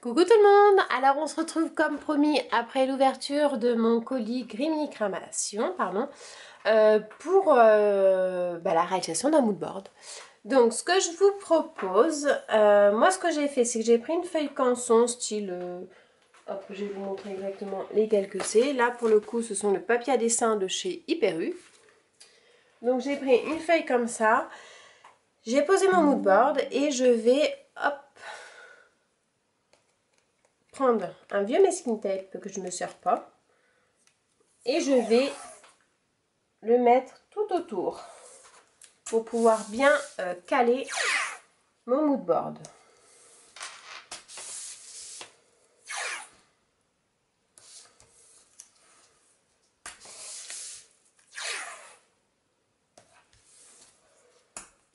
Coucou tout le monde. Alors on se retrouve comme promis après l'ouverture de mon colis Grimny Crémation, pour la réalisation d'un moodboard. Donc ce que je vous propose, moi ce que j'ai fait, c'est que j'ai pris une feuille canson style, hop, je vais vous montrer exactement lesquels que c'est. Là pour le coup ce sont le papier à dessin de chez Hyper U. Donc j'ai pris une feuille comme ça, j'ai posé mon moodboard et je vais, hop, prendre un vieux masking tape que je ne me sers pas et je vais le mettre tout autour pour pouvoir bien caler mon moodboard.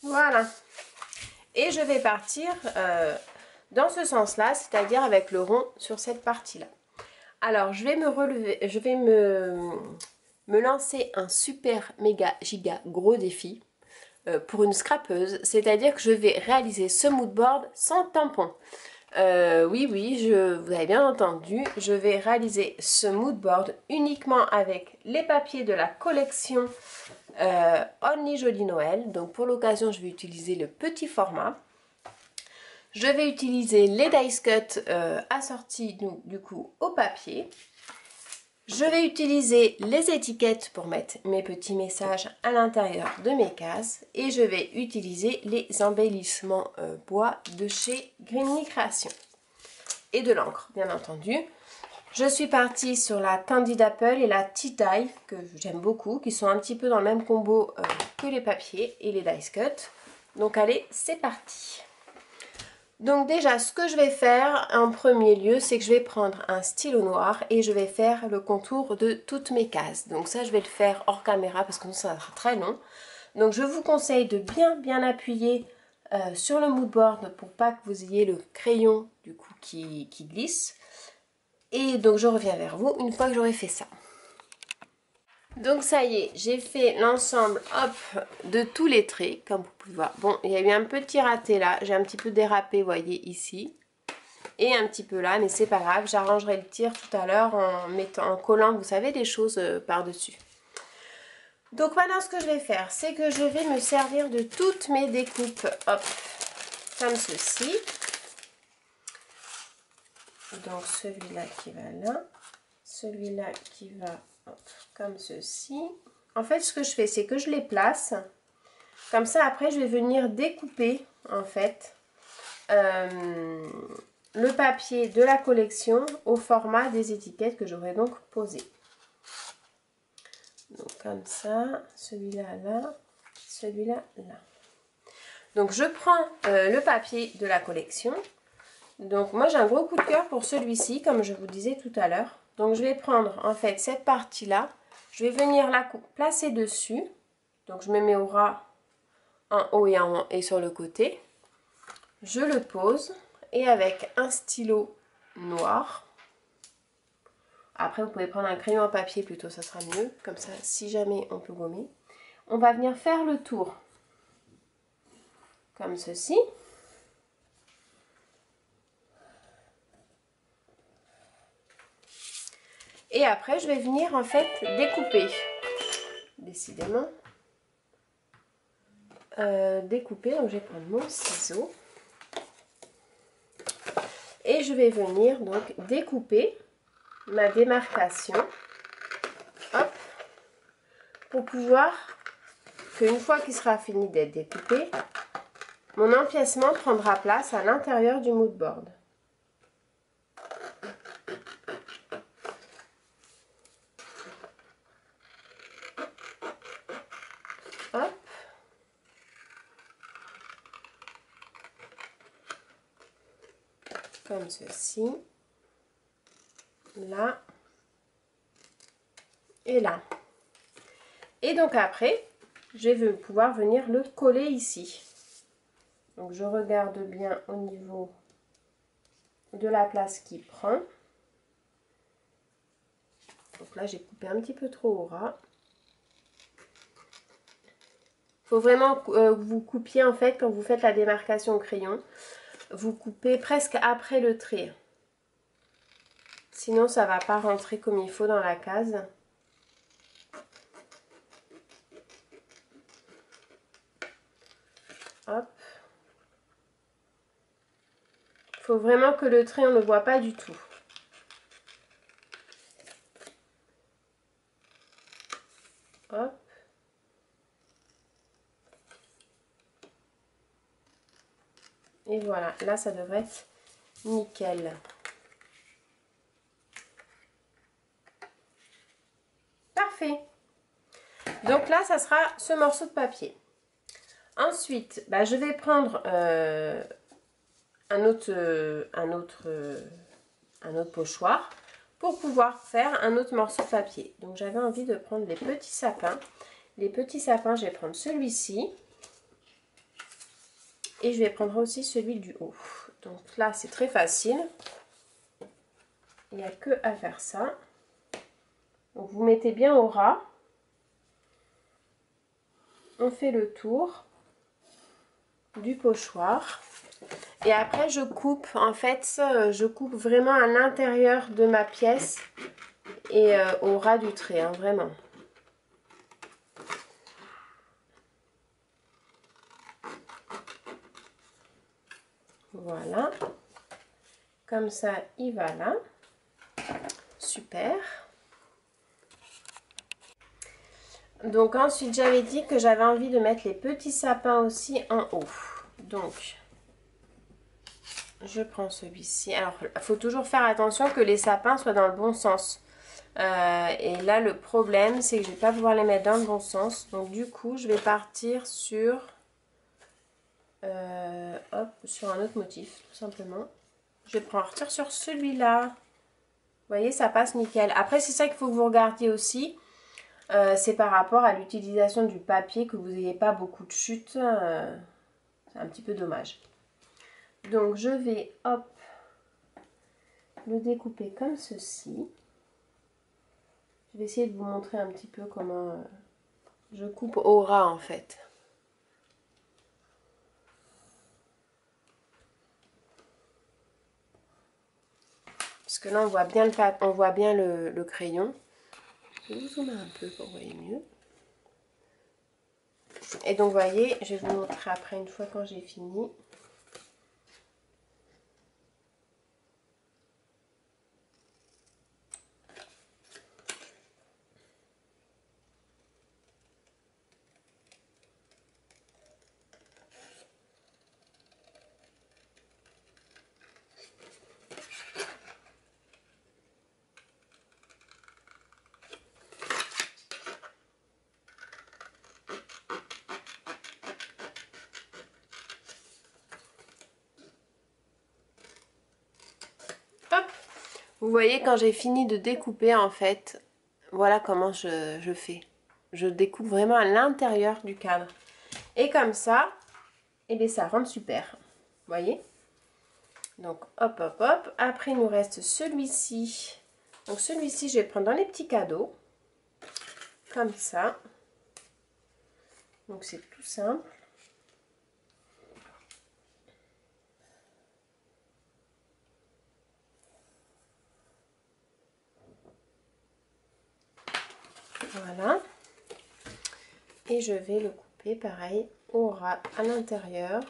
Voilà. Et je vais partir dans ce sens-là, c'est-à-dire avec le rond sur cette partie-là. Alors, je vais me relever, je vais me lancer un super méga giga gros défi pour une scrapeuse, c'est-à-dire que je vais réaliser ce moodboard sans tampon. Oui, vous avez bien entendu, je vais réaliser ce moodboard uniquement avec les papiers de la collection Only Joli Noël. Donc pour l'occasion, je vais utiliser le petit format. Je vais utiliser les dice cut assortis du coup au papier. Je vais utiliser les étiquettes pour mettre mes petits messages à l'intérieur de mes cases. Et je vais utiliser les embellissements bois de chez Grimny Création. Et de l'encre, bien entendu. Je suis partie sur la Candied Apple et la Tea Dye, que j'aime beaucoup, qui sont un petit peu dans le même combo que les papiers et les dice cut. Donc allez, c'est parti. Donc déjà, ce que je vais faire en premier lieu, c'est que je vais prendre un stylo noir et je vais faire le contour de toutes mes cases. Donc ça, je vais le faire hors caméra parce que sinon ça va être très long. Donc je vous conseille de bien appuyer sur le moodboard pour pas que vous ayez le crayon du coup qui glisse. Et donc je reviens vers vous une fois que j'aurai fait ça. Donc ça y est, j'ai fait l'ensemble, hop, de tous les traits, comme vous pouvez voir. Bon, il y a eu un petit raté là, j'ai un petit peu dérapé, vous voyez, ici. Et un petit peu là, mais c'est pas grave, j'arrangerai le tir tout à l'heure en collant, vous savez, des choses par-dessus. Donc maintenant, ce que je vais faire, c'est que je vais me servir de toutes mes découpes, hop, comme ceci. Donc celui-là qui va là, celui-là qui va hop, comme ceci. En fait, ce que je fais, c'est que je les place. Comme ça, après, je vais venir découper, en fait, le papier de la collection au format des étiquettes que j'aurais donc posées. Donc, comme ça, celui-là, là, celui-là, là. Donc, je prends le papier de la collection. Donc, moi, j'ai un gros coup de cœur pour celui-ci, comme je vous disais tout à l'heure. Donc, je vais prendre, en fait, cette partie-là. Je vais venir la placer dessus. Donc, je me mets au ras en haut et sur le côté. Je le pose et avec un stylo noir. Après, vous pouvez prendre un crayon à papier plutôt, ça sera mieux. Comme ça, si jamais on peut gommer. On va venir faire le tour. Comme ceci. Et après, je vais venir en fait découper. Décidément. Découper, donc je vais prendre mon ciseau. Et je vais venir donc découper ma démarcation. Hop. Pour pouvoir qu'une fois qu'il sera fini d'être découpé, mon empiècement prendra place à l'intérieur du moodboard. Hop. Comme ceci. Là. Et là. Et donc après, je vais pouvoir venir le coller ici. Donc je regarde bien au niveau de la place qu'il prend. Donc là, j'ai coupé un petit peu trop au ras. Il faut vraiment que vous coupiez en fait quand vous faites la démarcation au crayon. Vous coupez presque après le trait. Sinon, ça va pas rentrer comme il faut dans la case. Hop. Il faut vraiment que le trait, on ne le voit pas du tout. Hop. Et voilà, là, ça devrait être nickel. Parfait. Donc là, ça sera ce morceau de papier. Ensuite, bah, je vais prendre un autre pochoir pour pouvoir faire un autre morceau de papier. Donc j'avais envie de prendre les petits sapins. Les petits sapins, je vais prendre celui-ci. Et je vais prendre aussi celui du haut. Donc là, c'est très facile. Il n'y a que à faire ça. Donc vous mettez bien au ras. On fait le tour du pochoir. Et après, je coupe. En fait, je coupe vraiment à l'intérieur de ma pièce et au ras du trait, hein, vraiment. Voilà. Comme ça, il va là. Super. Donc ensuite, j'avais dit que j'avais envie de mettre les petits sapins aussi en haut. Donc, je prends celui-ci. Alors, il faut toujours faire attention que les sapins soient dans le bon sens. Et là, le problème, c'est que je ne vais pas pouvoir les mettre dans le bon sens. Donc, du coup, je vais partir sur, hop, sur un autre motif, tout simplement. Je vais partir sur celui-là. Vous voyez, ça passe nickel. Après, c'est ça qu'il faut que vous regardiez aussi. C'est par rapport à l'utilisation du papier, que vous n'ayez pas beaucoup de chutes. C'est un petit peu dommage. Donc, je vais, hop, le découper comme ceci. Je vais essayer de vous montrer un petit peu comment je coupe au ras en fait. Parce que là on voit bien le crayon. Je vais vous zoomer un peu pour voir mieux. Et donc vous voyez, je vais vous montrer après une fois quand j'ai fini. Hop. Vous voyez quand j'ai fini de découper en fait, voilà comment je fais. Je découpe vraiment à l'intérieur du cadre. Et comme ça, et bien ça rentre super. Vous voyez? Donc hop hop hop. Après il nous reste celui-ci. Donc celui-ci je vais le prendre dans les petits cadeaux. Comme ça. Donc c'est tout simple. Voilà. Et je vais le couper pareil au ras à l'intérieur.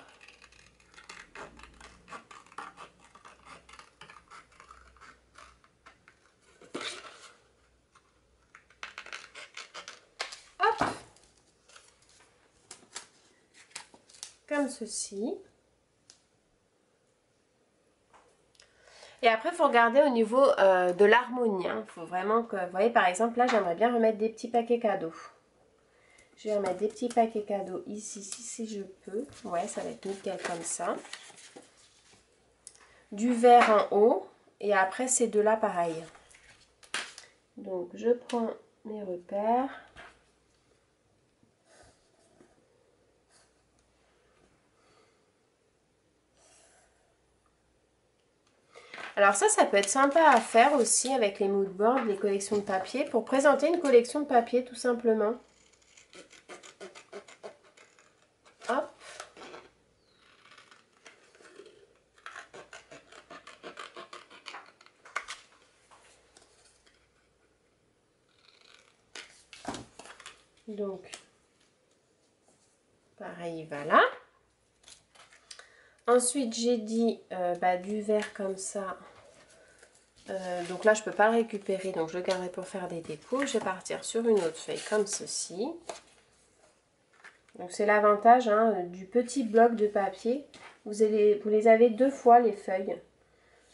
Hop. Comme ceci. Et après, il faut regarder au niveau de l'harmonie. Il faut vraiment que... Vous voyez, par exemple, là, j'aimerais bien remettre des petits paquets cadeaux. Je vais remettre des petits paquets cadeaux ici, si je peux. Ouais, ça va être nickel comme ça. Du vert en haut. Et après, ces deux-là, pareil. Donc, je prends mes repères. Alors ça peut être sympa à faire aussi avec les mood boards, les collections de papier, pour présenter une collection de papier tout simplement. Hop. Donc, pareil, il va là. Ensuite, j'ai dit du vert comme ça. Donc là, je ne peux pas le récupérer, donc je le garderai pour faire des découpes. Je vais partir sur une autre feuille comme ceci. Donc c'est l'avantage du petit bloc de papier. Vous les avez 2 fois les feuilles.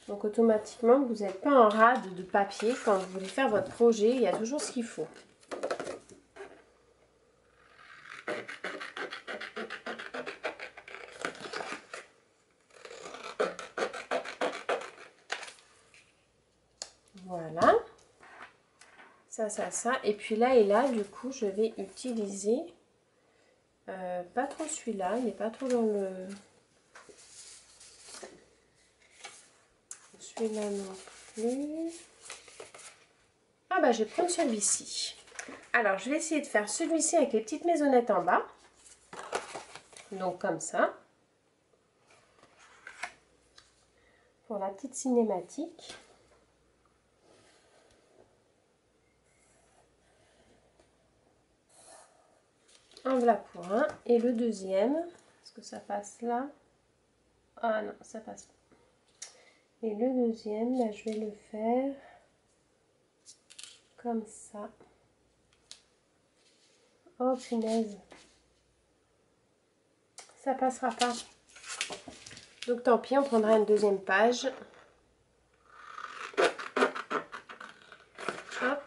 Donc automatiquement, vous n'êtes pas en rade de papier quand vous voulez faire votre projet. Il y a toujours ce qu'il faut. Voilà. Ça. Et puis là et là, du coup, je vais utiliser pas trop celui-là. Il n'est pas trop dans le... Celui-là non plus. Ah bah, je vais prendre celui-ci. Alors, je vais essayer de faire celui-ci avec les petites maisonnettes en bas. Donc, comme ça. Pour la petite cinématique. En voilà pour un. Et le deuxième, est-ce que ça passe là? Ah non, ça passe pas. Et le deuxième, là, je vais le faire comme ça. Oh punaise. Ça passera pas. Donc tant pis, on prendra une deuxième page. Hop.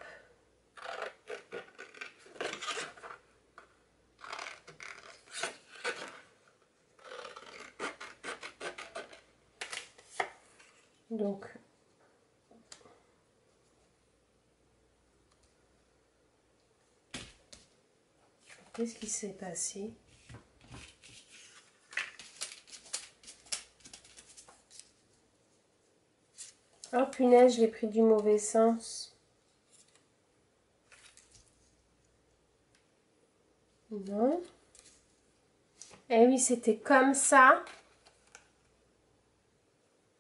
Donc, qu'est-ce qui s'est passé? Oh punaise, je l'ai pris du mauvais sens. Non. Eh oui, c'était comme ça.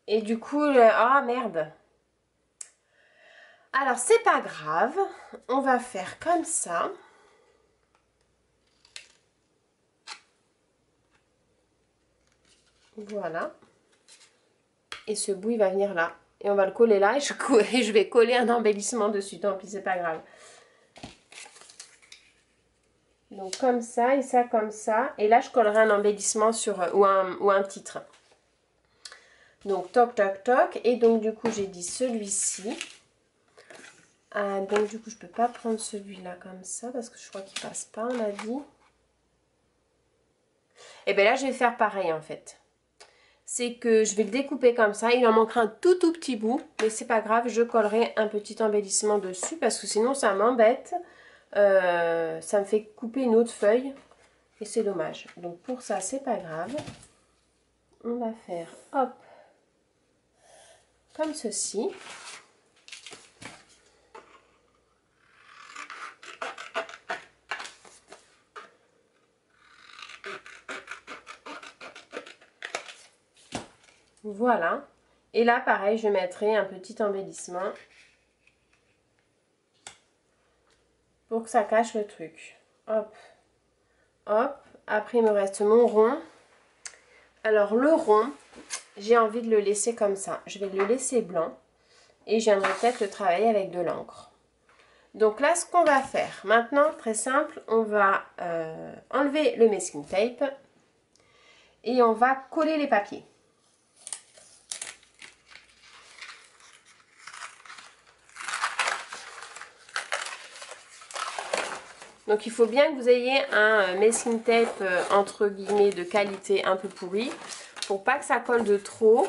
Et du coup, ah merde. Alors, c'est pas grave. On va faire comme ça. Voilà. Et ce bout, il va venir là. Et on va le coller là. Et je vais coller un embellissement dessus. Tant pis, c'est pas grave. Donc, comme ça et ça comme ça. Et là, je collerai un embellissement sur ou un titre. Donc, toc, toc, toc. Et donc, du coup, j'ai dit celui-ci. Donc, du coup, je peux pas prendre celui-là comme ça. Parce que je crois qu'il passe pas, on a dit. Et bien là, je vais faire pareil, en fait. C'est que je vais le découper comme ça. Il en manquera un tout petit bout. Mais c'est pas grave, je collerai un petit embellissement dessus. Parce que sinon, ça m'embête. Ça me fait couper une autre feuille. Et c'est dommage. Donc, pour ça, c'est pas grave. On va faire, hop, comme ceci. Voilà. Et là, pareil, je mettrai un petit embellissement pour que ça cache le truc. Hop, hop. Après, il me reste mon rond. Alors, le rond, j'ai envie de le laisser comme ça. Je vais le laisser blanc. Et je viendrai peut-être le travailler avec de l'encre. Donc là, ce qu'on va faire, maintenant, très simple, on va enlever le masking tape. Et on va coller les papiers. Donc il faut bien que vous ayez un masking tape entre guillemets de qualité un peu pourri pour pas que ça colle de trop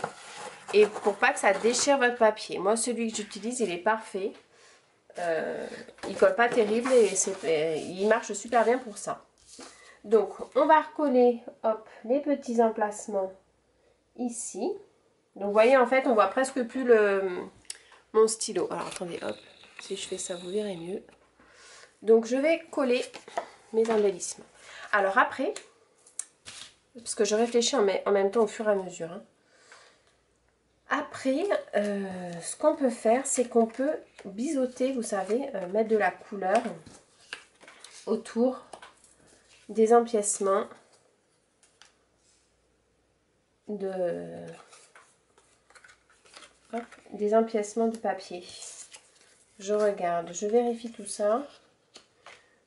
et pour pas que ça déchire votre papier. Moi celui que j'utilise il est parfait, il colle pas terrible et il marche super bien pour ça. Donc on va recoller hop, les petits emplacements ici. Donc vous voyez en fait on voit presque plus mon stylo. Alors attendez hop, si je fais ça vous verrez mieux. Donc je vais coller mes embellissements. Alors après, parce que je réfléchis en même temps au fur et à mesure. Après, ce qu'on peut faire, c'est qu'on peut biseauter, vous savez, mettre de la couleur. autour des empiècements de papier. Je regarde, je vérifie tout ça.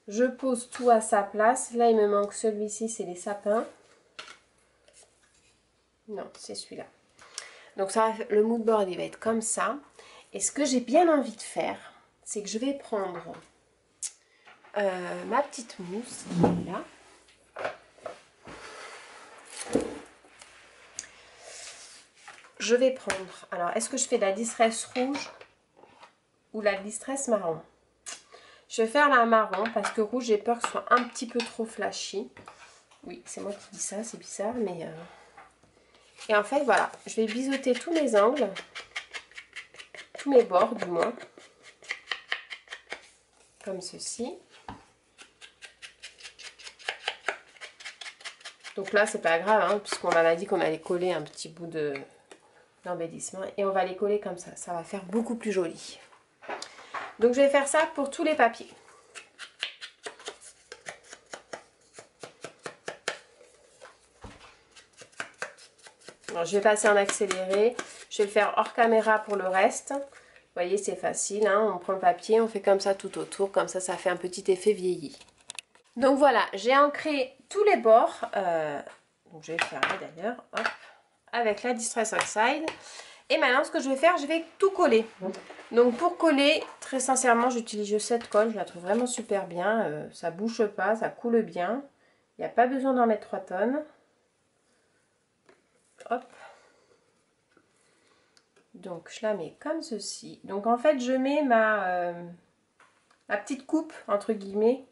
Je pose tout à sa place. Là, il me manque celui-ci, c'est les sapins. Non, c'est celui-là. Donc ça, le mood board, il va être comme ça. Et ce que j'ai bien envie de faire, c'est que je vais prendre ma petite mousse qui est là. Je vais prendre, alors est-ce que je fais de la distress rouge ou la distress marron? Je vais faire la marron parce que rouge, j'ai peur que ce soit un petit peu trop flashy. Oui, c'est moi qui dis ça, c'est bizarre, mais... Et en fait, voilà, je vais biseauter tous mes angles, tous mes bords du moins, comme ceci. Donc là, c'est pas grave, hein, puisqu'on m'avait dit qu'on allait coller un petit bout d'embellissement. Et on va les coller comme ça va faire beaucoup plus joli. Donc je vais faire ça pour tous les papiers. Alors, je vais passer en accéléré. Je vais le faire hors caméra pour le reste. Vous voyez, c'est facile, hein, on prend le papier, on fait comme ça tout autour. Comme ça, ça fait un petit effet vieilli. Donc voilà, j'ai ancré tous les bords. Donc je vais le fermer d'ailleurs. Avec la Distress Oxide. Et maintenant, ce que je vais faire, je vais tout coller. Donc pour coller, très sincèrement, j'utilise cette colle. Je la trouve vraiment super bien. Ça bouche pas, ça coule bien. Il n'y a pas besoin d'en mettre 3 tonnes. Hop. Donc je la mets comme ceci. Donc en fait, je mets ma petite coupe, entre guillemets,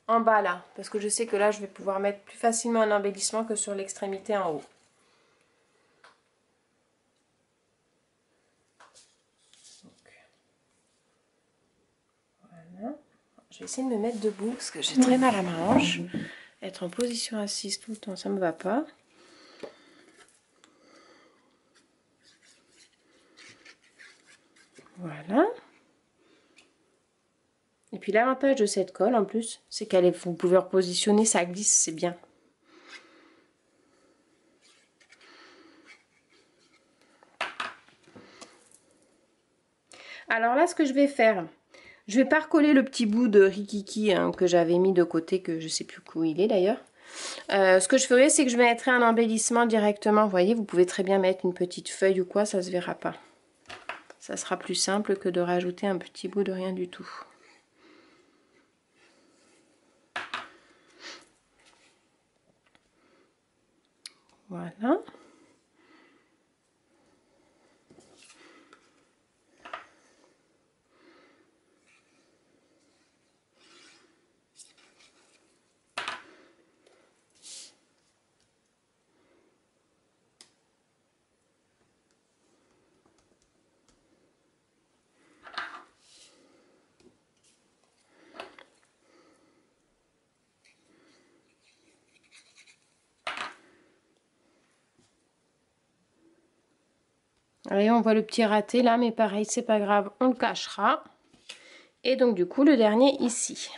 en bas là. Parce que je sais que là, je vais pouvoir mettre plus facilement un embellissement que sur l'extrémité en haut. Je vais essayer de me mettre debout parce que j'ai très mal à ma hanche. Être en position assise tout le temps, ça me va pas. Voilà. Et puis l'avantage de cette colle en plus, c'est qu'elle est, vous pouvez repositionner, ça glisse, c'est bien. Alors là, ce que je vais faire, je vais pas recoller le petit bout de Rikiki hein, que j'avais mis de côté, que je sais plus où il est d'ailleurs. Ce que je ferai, c'est que je mettrai un embellissement directement. Vous voyez, vous pouvez très bien mettre une petite feuille ou quoi, ça se verra pas. Ça sera plus simple que de rajouter un petit bout de rien du tout. Voilà. Allez, on voit le petit raté là, mais pareil, c'est pas grave, on le cachera. Et donc du coup, le dernier ici.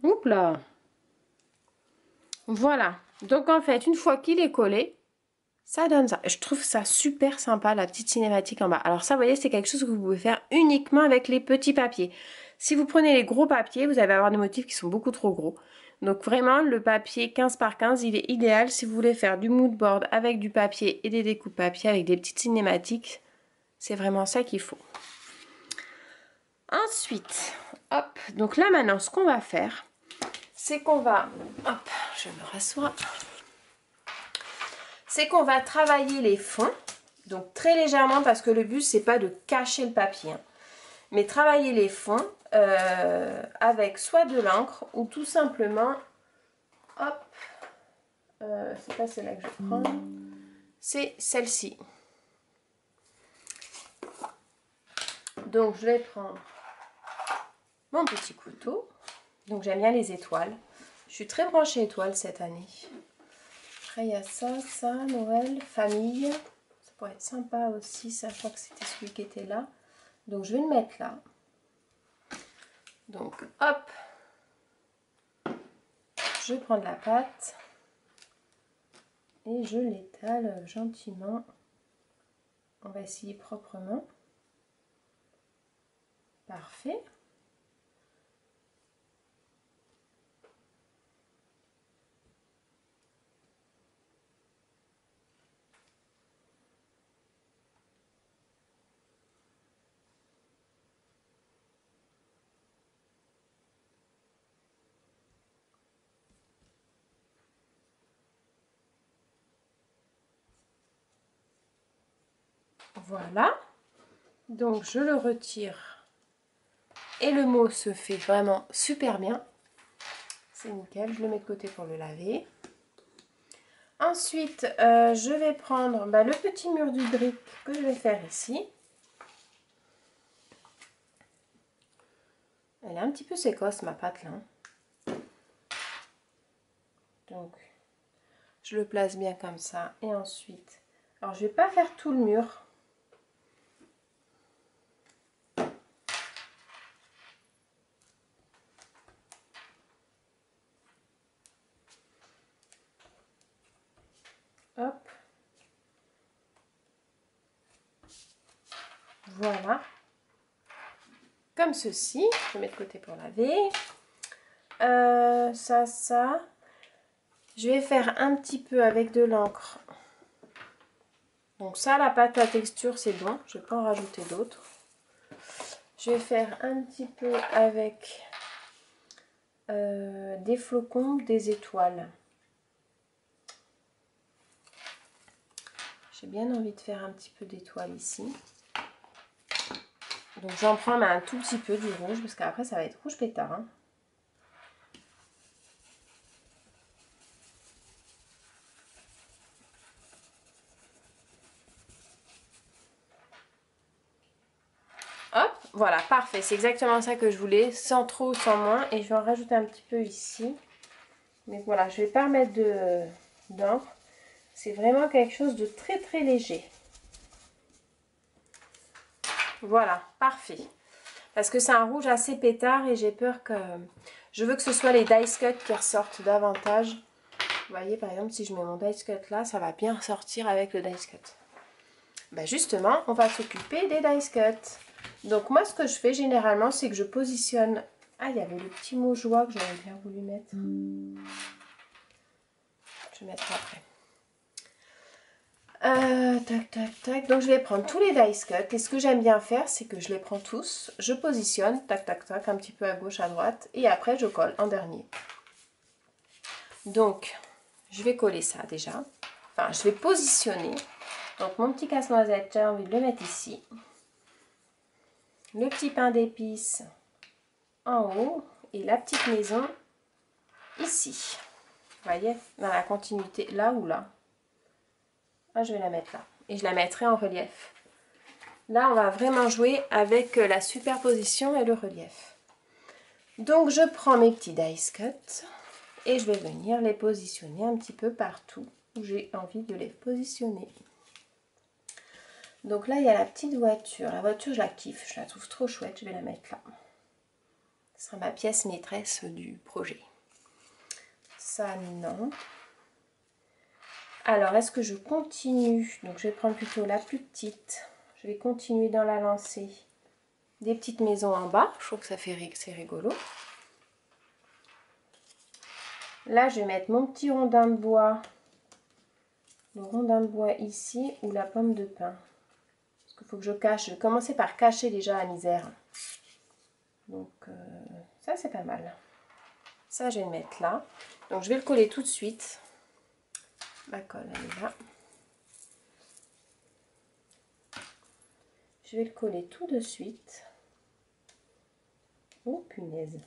Oups là. Voilà. Donc en fait, une fois qu'il est collé, ça donne ça. Je trouve ça super sympa, la petite cinématique en bas. Alors ça, vous voyez, c'est quelque chose que vous pouvez faire uniquement avec les petits papiers. Si vous prenez les gros papiers, vous allez avoir des motifs qui sont beaucoup trop gros. Donc vraiment, le papier 15 par 15, il est idéal si vous voulez faire du mood board avec du papier et des découpes papier avec des petites cinématiques. C'est vraiment ça qu'il faut. Ensuite, hop, donc là maintenant, ce qu'on va faire, c'est qu'on va, hop, je me rassois, c'est qu'on va travailler les fonds, donc très légèrement parce que le but c'est pas de cacher le papier, hein, mais travailler les fonds avec soit de l'encre ou tout simplement, hop, c'est pas celle-là que je prends, c'est celle-ci. Donc je vais prendre mon petit couteau, donc j'aime bien les étoiles, je suis très branchée étoiles cette année. Après, il y a ça, Noël, famille. Ça pourrait être sympa aussi, ça, je crois que c'était celui qui était là. Donc, je vais le mettre là. Donc, hop. Je prends de la pâte. Et je l'étale gentiment. On va essayer proprement. Parfait. Voilà. Donc je le retire. Et le mot se fait vraiment super bien. C'est nickel. Je le mets de côté pour le laver. Ensuite, je vais prendre le petit mur du brick que je vais faire ici. Elle est un petit peu sécosse ma pâte là. Donc, je le place bien comme ça. Et ensuite, alors je vais pas faire tout le mur. Hop. Voilà. Comme ceci. Je mets de côté pour laver. Ça. Je vais faire un petit peu avec de l'encre. Donc ça, la pâte à texture, c'est bon. Je ne vais pas en rajouter d'autres. Je vais faire un petit peu avec des flocons, des étoiles. J'ai bien envie de faire un petit peu d'étoiles ici. Donc j'en prends un tout petit peu du rouge, parce qu'après ça va être rouge pétard. Hein. Hop, voilà, parfait. C'est exactement ça que je voulais, sans trop, sans moins. Et je vais en rajouter un petit peu ici. Mais voilà, je ne vais pas mettre d'encre. C'est vraiment quelque chose de très très léger. Voilà, parfait. Parce que c'est un rouge assez pétard et j'ai peur que... Je veux que ce soit les dice cut qui ressortent davantage. Vous voyez, par exemple, si je mets mon dice cut là, ça va bien ressortir avec le dice cut. Ben justement, on va s'occuper des dice cut. Donc moi, ce que je fais généralement, c'est que je positionne... Ah, il y avait le petit mot joie que j'aurais bien voulu mettre. Je vais mettre après. Tac. Donc je vais prendre tous les dice cut. Et ce que j'aime bien faire, c'est que je les prends tous. Je positionne, tac, un petit peu à gauche, à droite. Et après, je colle en dernier. Donc, je vais coller ça déjà. Enfin, je vais positionner. Donc mon petit casse-noisette, j'ai envie de le mettre ici. Le petit pain d'épices en haut. Et la petite maison ici. Vous voyez, dans la continuité, là ou là. Ah, je vais la mettre là. Et je la mettrai en relief. Là, on va vraiment jouer avec la superposition et le relief. Donc, je prends mes petits dice cut et je vais venir les positionner un petit peu partout où j'ai envie de les positionner. Donc là, il y a la petite voiture. La voiture, je la kiffe. Je la trouve trop chouette. Je vais la mettre là. Ce sera ma pièce maîtresse du projet. Ça, non. Alors, est-ce que je continue? Donc, je vais prendre plutôt la plus petite. Je vais continuer dans la lancée des petites maisons en bas. Je trouve que ça fait c'est rigolo. Là, je vais mettre mon petit rondin de bois. Le rondin de bois ici ou la pomme de pin. Parce qu'il faut que je cache. Je vais commencer par cacher déjà la misère. Donc, ça, c'est pas mal. Ça, je vais le mettre là. Donc, je vais le coller tout de suite. Ma colle, elle est là. Je vais le coller tout de suite. Oh, punaise.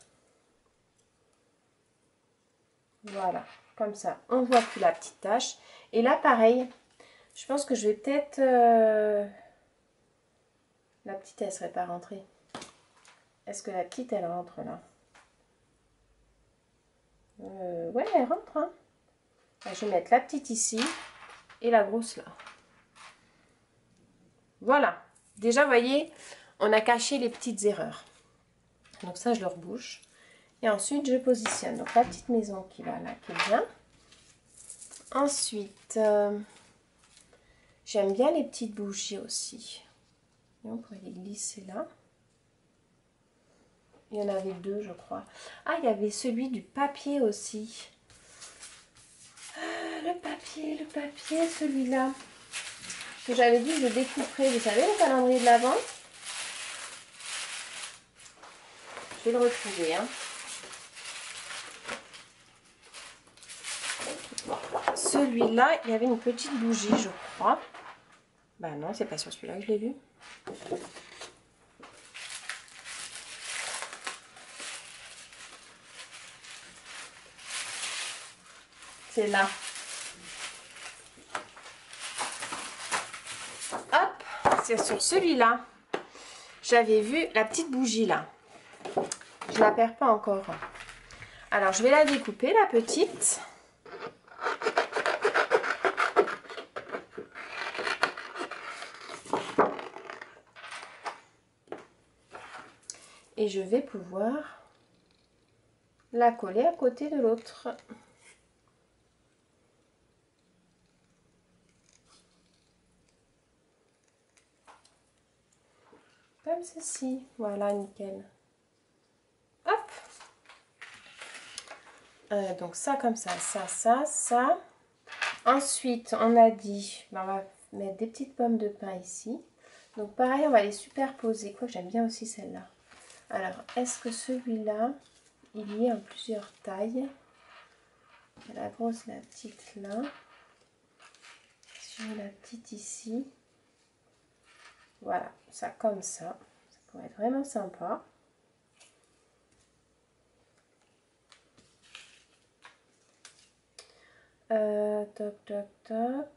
Voilà, comme ça, on voit plus la petite tache. Et là, pareil, je pense que je vais peut-être... La petite, elle serait pas rentrée. Est-ce que la petite, elle rentre là? Ouais, elle rentre, hein. Je vais mettre la petite ici et la grosse là. Voilà. Déjà, vous voyez, on a caché les petites erreurs. Donc ça, je le rebouche. Et ensuite, je positionne. Donc la petite maison qui va là, qui est bien. Ensuite, j'aime bien les petites bougies aussi. Et on pourrait les glisser là. Il y en avait deux, je crois. Ah, il y avait celui du papier aussi. Le papier, celui-là. Que j'avais dit, je découperai. Vous savez, le calendrier de l'Avent. Je vais le retrouver. Hein. Celui-là, il y avait une petite bougie, je crois. Bah non, c'est pas sur celui-là que je l'ai vu. C'est là. Hop, c'est sur celui-là. J'avais vu la petite bougie là. Je la perds pas encore. Alors, je vais la découper, la petite. Et je vais pouvoir la coller à côté de l'autre. Comme ceci. Voilà, nickel. Hop. Donc ça comme ça, ça. Ensuite, on a dit, on va mettre des petites pommes de pin ici. Donc pareil, on va les superposer. Quoi, j'aime bien aussi celle-là. Alors, est-ce que celui-là, il y est en plusieurs tailles? La grosse, la petite là. Sur la petite ici. Voilà, ça comme ça. Ça pourrait être vraiment sympa. Toc, toc, toc.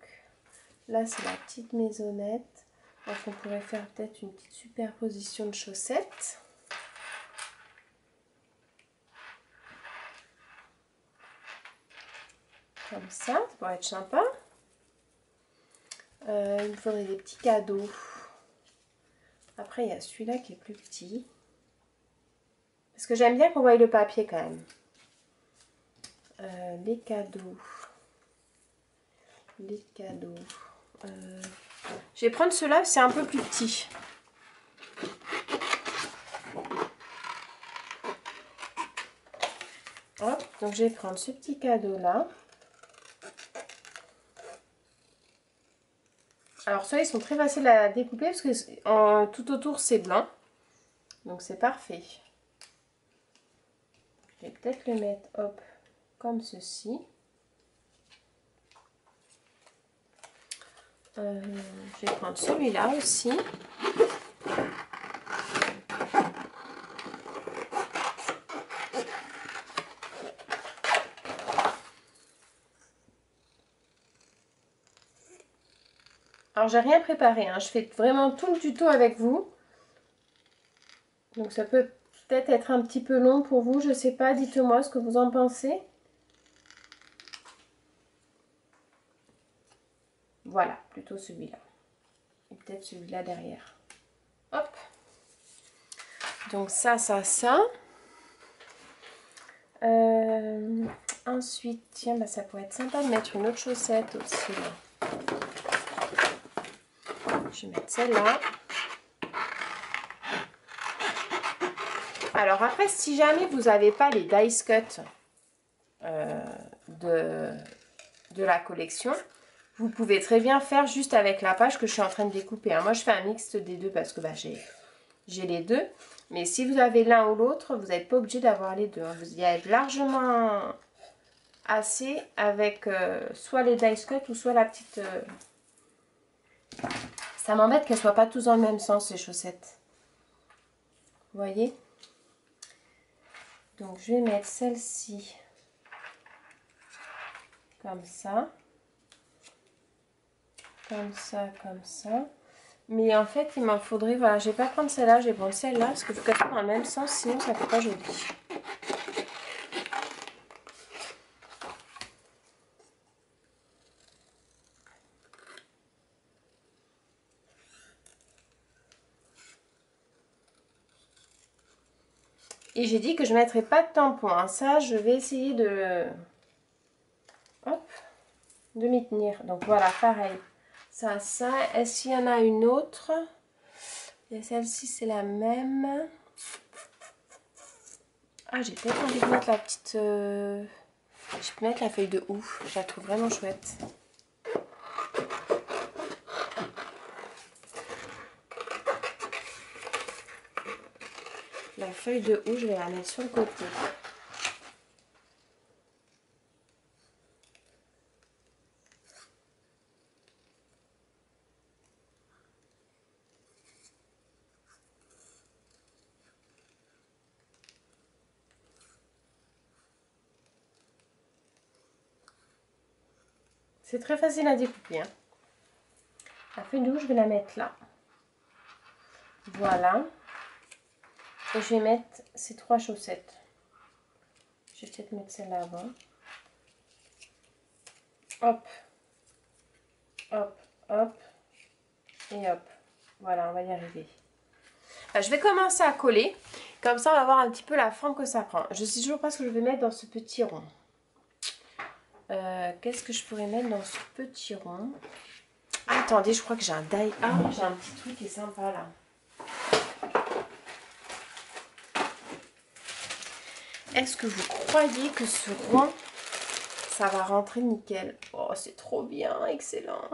Là, c'est la petite maisonnette. Donc, on pourrait faire peut-être une petite superposition de chaussettes. Comme ça pourrait être sympa. Il me faudrait des petits cadeaux. Après, il y a celui-là qui est plus petit. Parce que j'aime bien qu'on voie le papier quand même. Les cadeaux. Les cadeaux. Je vais prendre ceux-là, c'est un peu plus petit. Hop, donc je vais prendre ce petit cadeau-là. Alors ceux-là, ils sont très faciles à découper parce que tout autour, c'est blanc. Donc c'est parfait. Je vais peut-être le mettre, hop, comme ceci. Je vais prendre celui-là aussi. Alors j'ai rien préparé, hein. Je fais vraiment tout le tuto avec vous. Donc ça peut peut-être être un petit peu long pour vous, je sais pas, dites-moi ce que vous en pensez. Voilà, plutôt celui-là. Et peut-être celui-là derrière. Hop. Donc ça. Ensuite, tiens, bah, ça pourrait être sympa de mettre une autre chaussette aussi. Là. Je vais mettre celle-là. Alors après, si jamais vous n'avez pas les dice cut de la collection, vous pouvez très bien faire juste avec la page que je suis en train de découper. Hein. Moi, je fais un mixte des deux parce que bah, j'ai les deux. Mais si vous avez l'un ou l'autre, vous n'êtes pas obligé d'avoir les deux. Hein. Vous y avez largement assez avec soit les dice cut ou soit la petite... Ça m'embête qu'elles ne soient pas tous dans le même sens, ces chaussettes. Vous voyez? Donc, je vais mettre celle-ci comme ça. Comme ça, comme ça. Mais en fait, il m'en faudrait... Voilà, je vais pas prendre celle-là, je vais prendre celle-là. Parce que vous faites dans le même sens, sinon ça fait pas joli. Et j'ai dit que je ne mettrais pas de tampon. Hein. Ça, je vais essayer de... Hop, de m'y tenir. Donc voilà, pareil. Ça. Est-ce qu'il y en a une autre? Et celle-ci, c'est la même. Ah, j'ai peut-être envie de mettre la petite... Je peux mettre la feuille de ouf. Je la trouve vraiment chouette. La feuille de houx, je vais la mettre sur le côté. C'est très facile à découper. Hein. La feuille de houx, je vais la mettre là. Voilà. Et je vais mettre ces 3 chaussettes. Je vais peut-être mettre celle-là avant. Hop. Hop, hop. Et hop. Voilà, on va y arriver. Je vais commencer à coller. Comme ça, on va voir un petit peu la forme que ça prend. Je ne sais toujours pas ce que je vais mettre dans ce petit rond. Qu'est-ce que je pourrais mettre dans ce petit rond? Ah, attendez, je crois que j'ai un die. Ah, j'ai un petit truc qui est sympa là. Est-ce que vous croyez que ce rond, ça va rentrer nickel? Oh, c'est trop bien, excellent.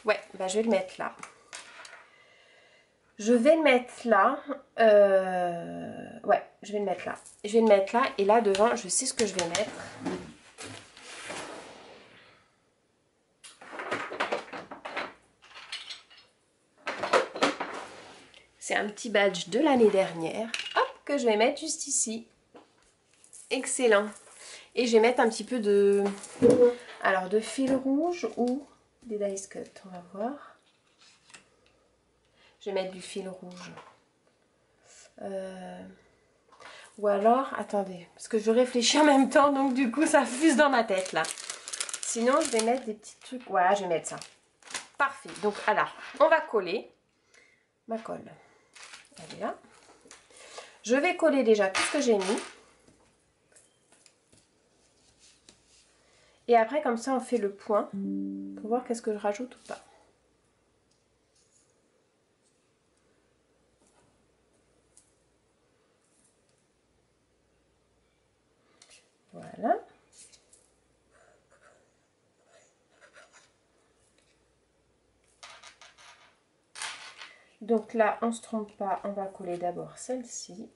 Ouais, bah je vais le mettre là. Je vais le mettre là. Ouais, je vais le mettre là. Je vais le mettre là. Et là, devant, je sais ce que je vais mettre. C'est un petit badge de l'année dernière. Hop, que je vais mettre juste ici. Excellent. Et je vais mettre un petit peu de... Alors, de fil rouge ou des dice cut. On va voir. Je vais mettre du fil rouge. Ou alors, attendez, parce que je réfléchis en même temps, donc du coup, ça fuse dans ma tête, là. Sinon, je vais mettre des petits trucs. Voilà, je vais mettre ça. Parfait. Donc, alors, on va coller ma colle. Elle est là. Je vais coller déjà tout ce que j'ai mis. Et après, comme ça, on fait le point pour voir qu'est-ce que je rajoute ou pas. Voilà. Donc là, on ne se trompe pas, on va coller d'abord celle-ci.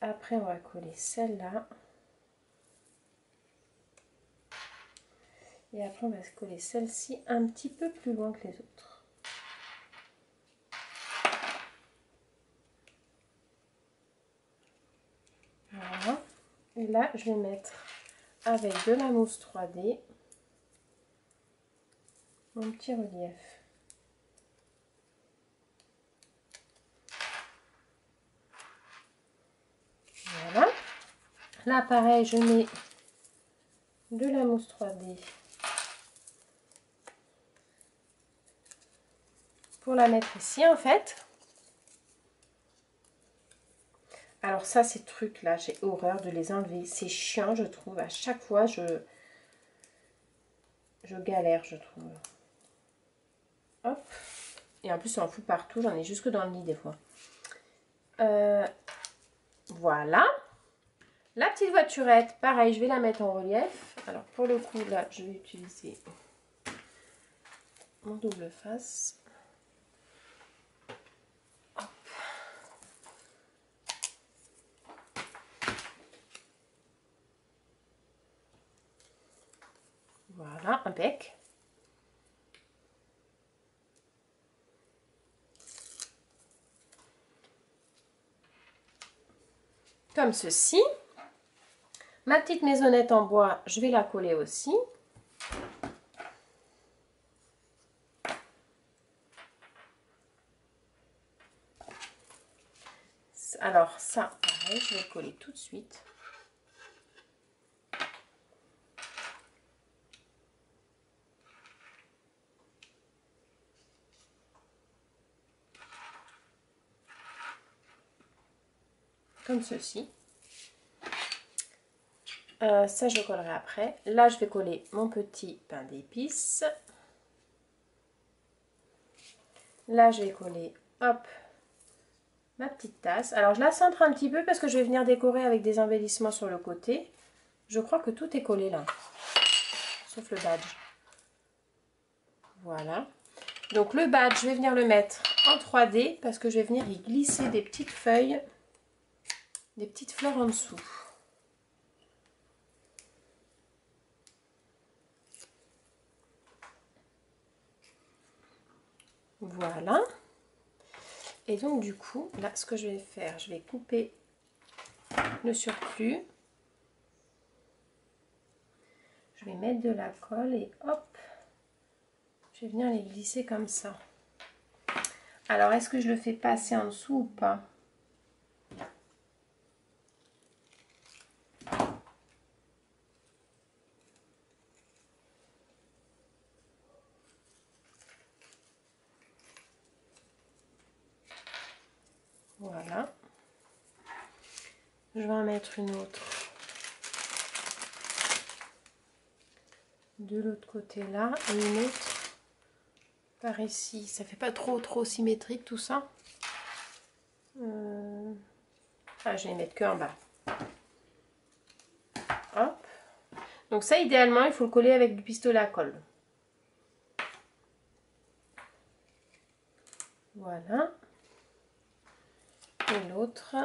Après, on va coller celle-là. Et après, on va coller celle-ci un petit peu plus loin que les autres. Voilà. Et là, je vais mettre avec de la mousse 3D mon petit relief. Voilà. Là, pareil, je mets de la mousse 3D pour la mettre ici, en fait. Alors ça, ces trucs-là, j'ai horreur de les enlever. C'est chiant, je trouve. À chaque fois, je galère, je trouve. Hop. Et en plus, on en fout partout. J'en ai jusque dans le lit, des fois. Voilà. La petite voiturette, pareil, je vais la mettre en relief. Alors, pour le coup, là, je vais utiliser mon double face. Hop. Voilà, impec. Comme ceci. Ma petite maisonnette en bois, je vais la coller aussi. Alors ça, pareil, je vais le coller tout de suite. comme ceci. Ça je collerai après. Là je vais coller mon petit pain d'épices. Là je vais coller, hop, ma petite tasse. Alors je la centre un petit peu parce que je vais venir décorer avec des embellissements sur le côté. Je crois que tout est collé là, sauf le badge. Voilà. Donc le badge, je vais venir le mettre en 3D parce que je vais venir y glisser des petites feuilles, des petites fleurs en dessous. Voilà. Et donc du coup, là ce que je vais faire, je vais couper le surplus. Je vais mettre de la colle et hop, je vais venir les glisser comme ça. Alors est-ce que je le fais passer en dessous ou pas? Voilà. Je vais en mettre une autre de l'autre côté là et une autre par ici. Ça fait pas trop symétrique tout ça. Ah, je vais les mettre que en bas. Hop. Donc ça, idéalement, il faut le coller avec du pistolet à colle. Voilà. Et l'autre.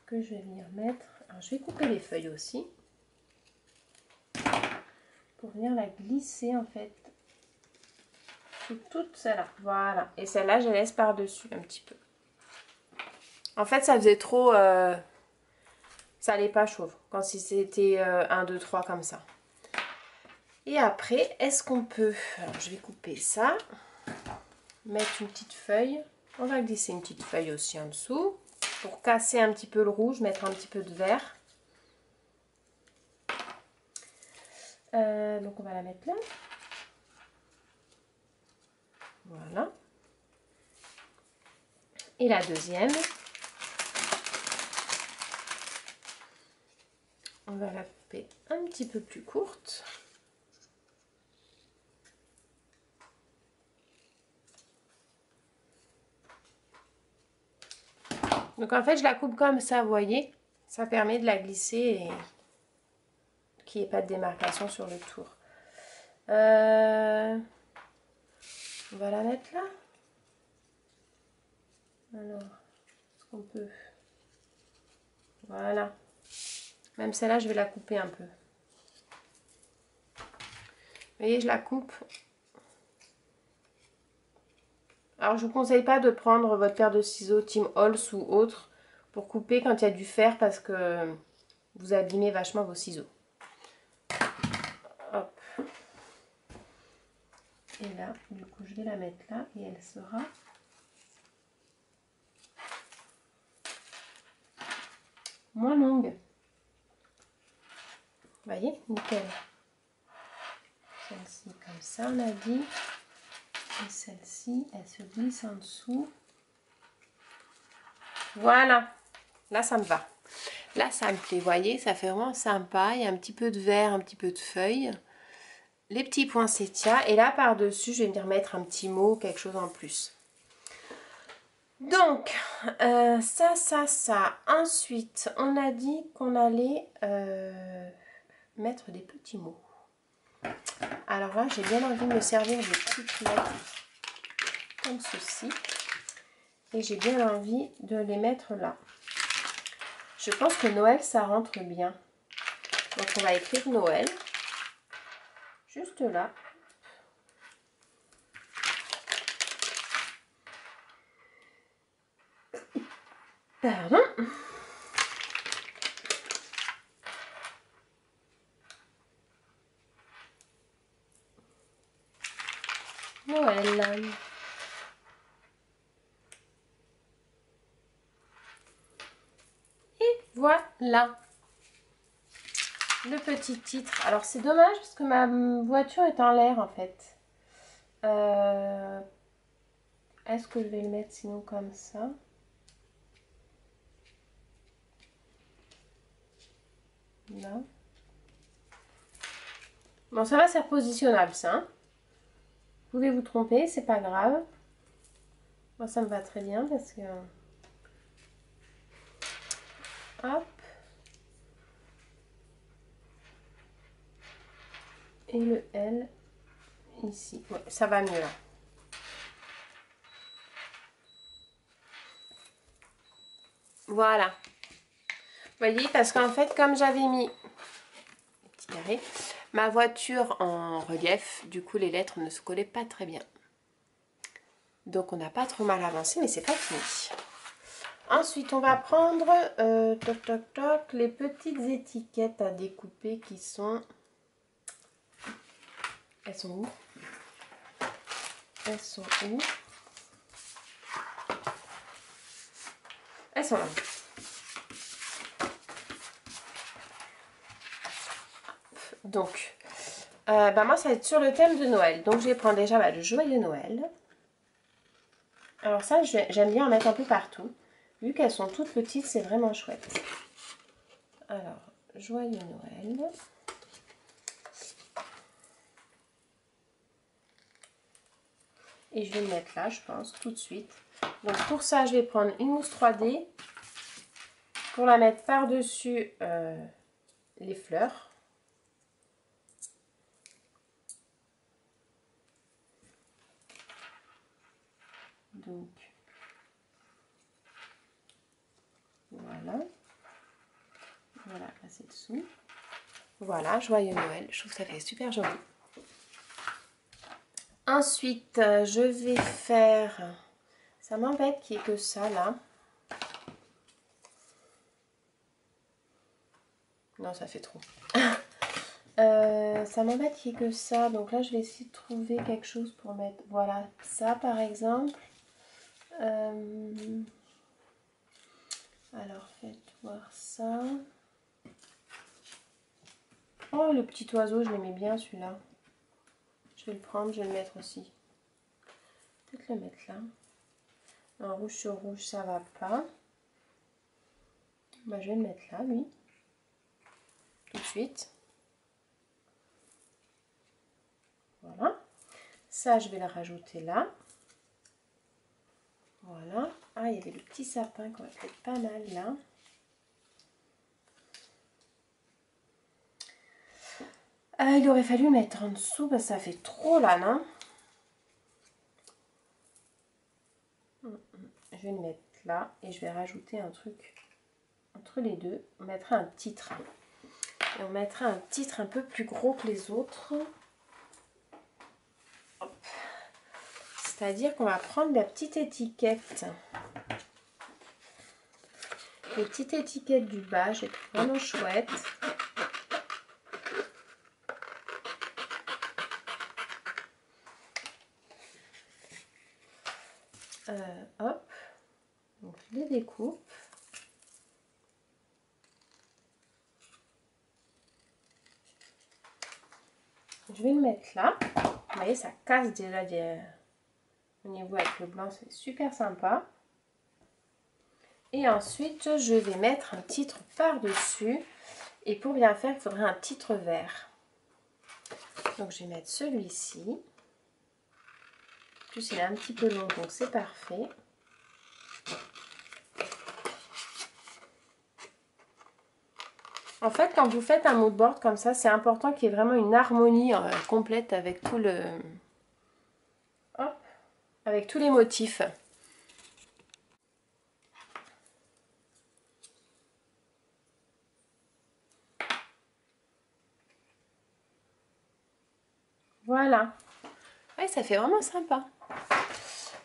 Que je vais venir mettre. Alors, je vais couper les feuilles aussi. Pour venir la glisser en fait. Sur toute celle-là. Voilà. Et celle-là, je laisse par-dessus un petit peu. En fait, ça faisait trop... ça allait pas chauve. Quand si c'était 1, 2, 3 comme ça. Et après, est-ce qu'on peut... Alors, je vais couper ça. Mettre une petite feuille. On va glisser une petite feuille aussi en dessous. Pour casser un petit peu le rouge, mettre un petit peu de vert. Donc on va la mettre là. Voilà. Et la deuxième. On va la couper un petit peu plus courte. Donc en fait je la coupe comme ça, vous voyez. Ça permet de la glisser et qu'il n'y ait pas de démarcation sur le tour. On va la mettre là. Alors, est-ce qu'on peut... Voilà. Même celle-là, je vais la couper un peu. Vous voyez, je la coupe. Alors, je vous conseille pas de prendre votre paire de ciseaux Tim Holtz ou autre pour couper quand il y a du fer parce que vous abîmez vachement vos ciseaux. Hop. Et là, du coup, je vais la mettre là et elle sera... moins longue. Vous voyez, nickel. Celle-ci comme ça, on a dit. Et celle-ci, elle se glisse en dessous. Voilà. Là, ça me va. Là, ça me plaît. Vous voyez, ça fait vraiment sympa. Il y a un petit peu de vert, un petit peu de feuilles. Les petits poinsettias. Et là, par-dessus, je vais venir mettre un petit mot, quelque chose en plus. Donc, ça. Ensuite, on a dit qu'on allait mettre des petits mots. Alors là, j'ai bien envie de me servir de petites lettres comme ceci. Et j'ai bien envie de les mettre là. Je pense que Noël, ça rentre bien. Donc, on va écrire Noël. Juste là. Pardon. Noël. Et voilà. le petit titre. Alors c'est dommage parce que ma voiture est en l'air en fait. Est-ce que je vais le mettre sinon comme ça? Non. Bon, ça va, c'est repositionnable ça. Hein. Vous pouvez vous tromper, c'est pas grave. Moi, ça me va très bien parce que... Hop. Et le L ici. Ouais, ça va mieux là. Voilà. Vous voyez, parce qu'en fait, comme j'avais mis petit carré, ma voiture en relief, du coup, les lettres ne se collaient pas très bien. Donc, on n'a pas trop mal avancé, mais c'est pas fini. Ensuite, on va prendre toc, toc, toc, les petites étiquettes à découper qui sont... Elles sont où? Elles sont où? Elles sont là. Donc, moi, ça va être sur le thème de Noël. Donc, je vais prendre déjà le joyeux Noël. Alors ça, j'aime bien en mettre un peu partout. Vu qu'elles sont toutes petites, c'est vraiment chouette. Alors, joyeux Noël. Et je vais le mettre là, je pense, tout de suite. Donc pour ça, je vais prendre une mousse 3D pour la mettre par-dessus les fleurs. Donc, voilà. Voilà, passer dessous. Voilà, joyeux Noël. Je trouve que ça fait super joli. Ensuite, je vais faire... Ça m'embête qu'il n'y ait que ça, là. Non, ça fait trop. Ça m'embête qu'il n'y ait que ça. Donc là, je vais essayer de trouver quelque chose pour mettre... Voilà, ça, par exemple. Alors, faites voir ça. Oh, le petit oiseau, je l'aimais bien, celui-là. Je vais le prendre, je vais le mettre aussi. Peut-être le mettre là. En rouge sur rouge, ça va pas. Bah, je vais le mettre là, lui. Tout de suite. Voilà. Ça, je vais le rajouter là. Voilà. Ah, il y avait le petit sapin qu'on va peut-être pas mal là. Il aurait fallu mettre en dessous, parce que ça fait trop là, non? Je vais le mettre là et je vais rajouter un truc entre les deux. On mettra un titre. Et on mettra un titre un peu plus gros que les autres. C'est-à-dire qu'on va prendre la petite étiquette. Les petites étiquettes du bas, je les trouve vraiment chouettes. Hop, donc je les découpe. Je vais le mettre là. Vous voyez, ça casse déjà au niveau avec le blanc, c'est super sympa. Et ensuite, je vais mettre un titre par-dessus. Et pour bien faire, il faudrait un titre vert. Donc, je vais mettre celui-ci. En plus, il est un petit peu long, donc c'est parfait. En fait, quand vous faites un mood board comme ça, c'est important qu'il y ait vraiment une harmonie complète avec tout le... Hop, avec tous les motifs. Voilà. Ouais, ça fait vraiment sympa.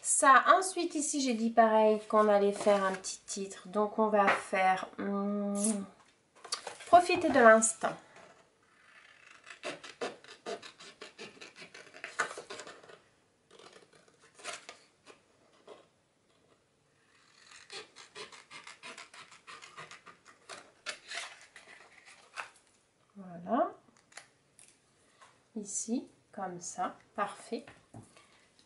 Ça, ensuite ici, j'ai dit pareil qu'on allait faire un petit titre. Donc, on va faire profiter de l'instant. Voilà. ici, comme ça, parfait.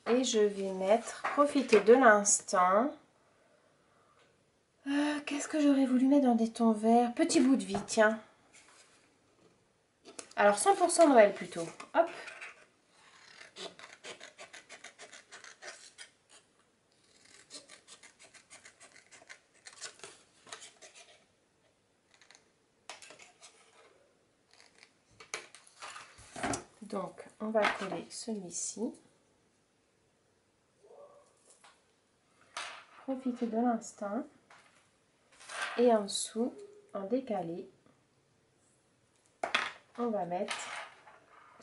Et je vais mettre, profiter de l'instant. Qu'est-ce que j'aurais voulu mettre dans des tons verts? Petit bout de vie, tiens. Alors 100% Noël plutôt. Hop. Donc, on va coller celui-ci. Profiter de l'instant. Et en dessous, en décalé, on va mettre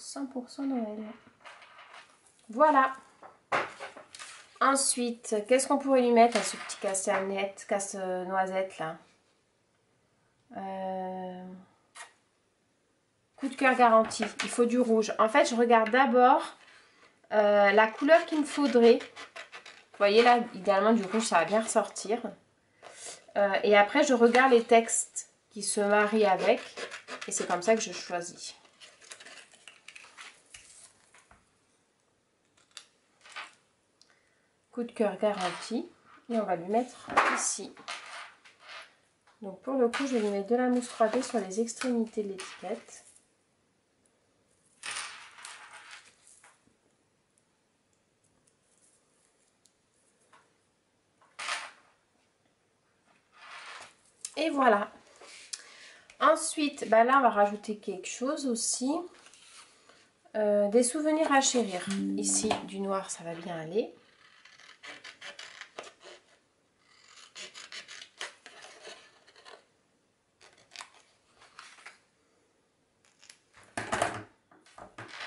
100% Noël. Voilà. Ensuite, qu'est-ce qu'on pourrait lui mettre à ce petit casse-noisette là? Coup de cœur garanti. Il faut du rouge. En fait, je regarde d'abord la couleur qu'il me faudrait. Vous voyez là, idéalement du rouge, ça va bien ressortir. Et après, je regarde les textes qui se marient avec. Et c'est comme ça que je choisis. Coup de cœur garanti. Et on va lui mettre ici. Donc pour le coup, je vais lui mettre de la mousse 3D sur les extrémités de l'étiquette. Et voilà. Ensuite, bah là, on va rajouter quelque chose aussi. Des souvenirs à chérir. Ici, du noir, ça va bien aller.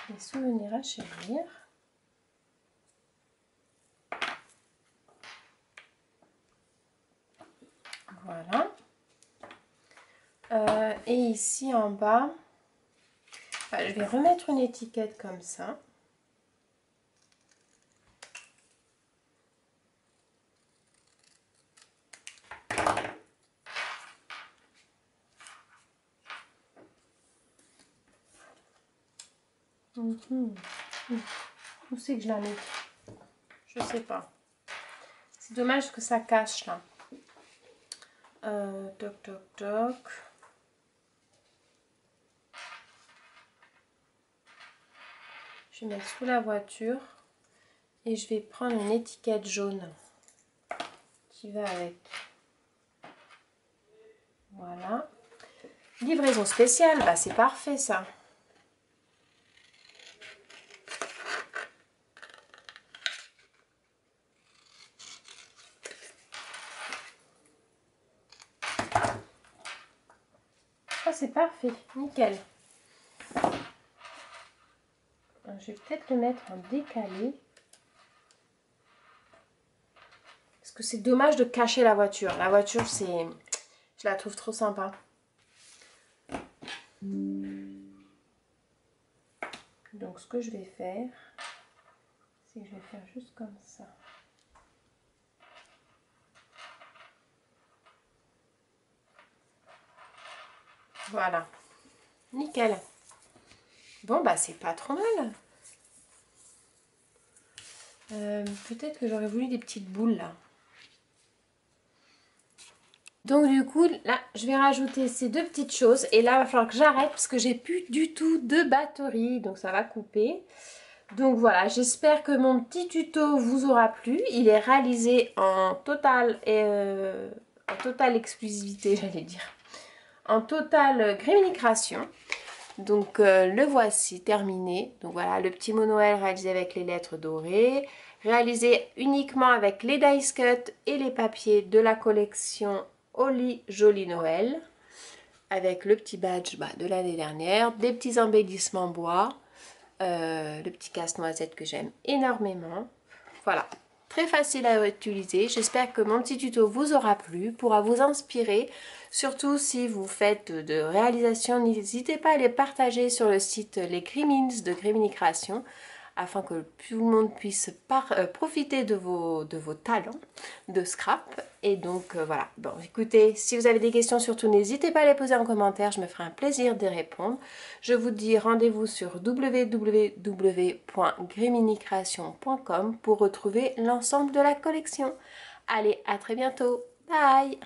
Des souvenirs à chérir. Voilà. Et ici en bas, je vais remettre une étiquette comme ça. Où c'est que je la mets? Je sais pas. C'est dommage que ça cache là. Toc toc toc. Je vais mettre sous la voiture et je vais prendre une étiquette jaune qui va avec. Voilà. Livraison spéciale, bah c'est parfait ça. Ah, c'est parfait, nickel. Je vais peut-être le mettre en décalé. Parce que c'est dommage de cacher la voiture. La voiture, c'est... Je la trouve trop sympa. Donc, ce que je vais faire, c'est que je vais faire juste comme ça. Voilà. Nickel. Bon, bah, c'est pas trop mal. Peut-être que j'aurais voulu des petites boules, là. Donc du coup, là, je vais rajouter ces deux petites choses. Et là, il va falloir que j'arrête parce que j'ai plus du tout de batterie. Donc ça va couper. Donc voilà, j'espère que mon petit tuto vous aura plu. Il est réalisé en totale exclusivité, j'allais dire. En totale gréminicration. Donc le voici terminé. Donc voilà, le petit mot Noël réalisé avec les lettres dorées. Réalisé uniquement avec les dice cut et les papiers de la collection Holly Joli Noël, avec le petit badge de l'année dernière, des petits embellissements bois, le petit casse-noisette que j'aime énormément. Voilà, très facile à utiliser. J'espère que mon petit tuto vous aura plu, pourra vous inspirer. Surtout si vous faites de réalisation, n'hésitez pas à les partager sur le site Les Grimins de Gréminicration, afin que tout le monde puisse profiter de vos talents de scrap. Et donc voilà, bon écoutez, si vous avez des questions surtout n'hésitez pas à les poser en commentaire, je me ferai un plaisir d'y répondre. Je vous dis rendez-vous sur www.greminicreation.com pour retrouver l'ensemble de la collection. Allez, à très bientôt, bye.